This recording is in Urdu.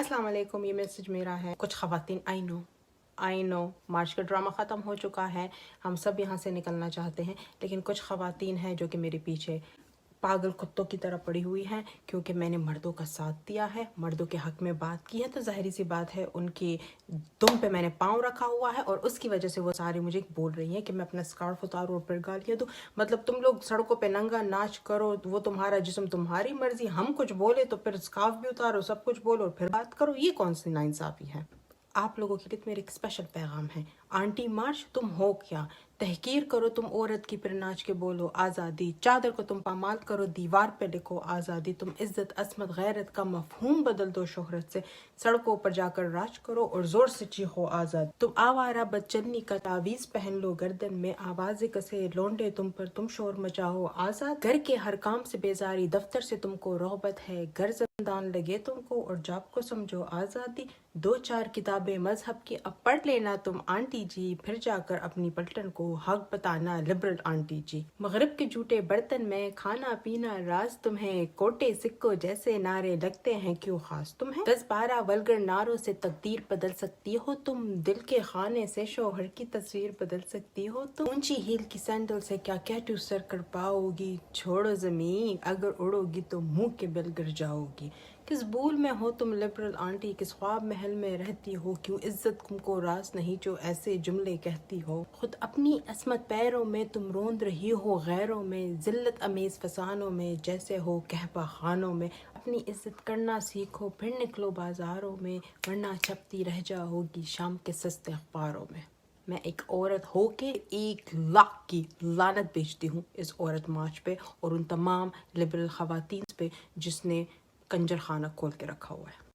السلام علیکم، یہ میسج میرا ہے. کچھ خواتین آئی نو مارچ کا ڈرامہ ختم ہو چکا ہے، ہم سب یہاں سے نکلنا چاہتے ہیں، لیکن کچھ خواتین ہیں جو کہ میرے پیچھے پاگل کتوں کی طرح پڑی ہوئی ہیں کیونکہ میں نے مردوں کا ساتھ دیا ہے، مردوں کے حق میں بات کی ہے، تو ظاہری سی بات ہے ان کی دم پہ میں نے پاؤں رکھا ہوا ہے اور اس کی وجہ سے وہ سارے مجھے بول رہی ہیں کہ میں اپنا اسکارف اتاروں اور پھر گالیاں دوں. مطلب تم لوگ سڑکوں پہ ننگا ناچ کرو، وہ تمہارا جسم تمہاری مرضی، ہم کچھ بولے تو پھر اسکارف بھی اتارو، سب کچھ بولو اور پھر بات کرو. یہ کون سی ناانصافی ہے؟ آپ لوگوں کے لیے میرے ایک اسپیشل پیغام ہے. آنٹی مارچ تم ہو کیا؟ تحقیر کرو تم عورت کی، پھر ناچ کے بولو آزادی. چادر کو تم پامال کرو، دیوار پہ لکھو آزادی. تم عزت عصمت غیرت کا مفہوم بدل دو شہرت سے، سڑکوں پر جا کر راج کرو اور زور سے چیخو آزاد. تم آوارہ بدچلنی کا تعویذ پہن لو گردن میں، آوازیں کسے لونڈے تم پر، تم شور مچاؤ آزاد. گھر کے ہر کام سے بیزاری، دفتر سے تم کو رغبت ہے، گھر زندان لگے تم کو اور جاب کو سمجھو آزادی. دو چار کتابیں مذہب کی اب پڑھ لینا تم آنٹی جی، پھر جا کر اپنی پلٹن کو حق بتانا لبرل آنٹی جی. مغرب کے جھوٹے برتن میں کھانا پینا راز تمہیں، کوٹے سکوں جیسے نعرے لگتے ہیں کیوں خاص تمہیں. 10-12 ولگر نعروں سے تقدیر بدل سکتی ہو تم، دل کے خانے سے شوہر کی تصویر بدل سکتی ہو تم. اونچی ہیل کی سینڈل سے کیا کیٹو سر کر پاؤ گی، چھوڑو زمین اگر اڑو گی تو منہ کے بل گر جاؤ گی. کس بھول میں ہو تم لبرل آنٹی، کس خواب محل میں رہتی ہو، کیوں عزت تم کو راس نہیں جو ایسے جملے کہتی ہو. خود اپنی عصمت پیروں میں تم روند رہی ہو غیروں میں، ذلت امیز فسانوں میں جیسے ہو کہپا خانوں میں. اپنی عزت کرنا سیکھو پھر نکلو بازاروں میں، ورنہ چھپتی رہ جاؤ گی شام کے سستے اخباروں میں. میں ایک عورت ہو کے 1,00,000 کی لعنت بیچتی ہوں اس عورت مارچ پہ اور ان تمام لبرل خواتین پہ جس نے کنجر خانہ کھول کے رکھا ہوا ہے.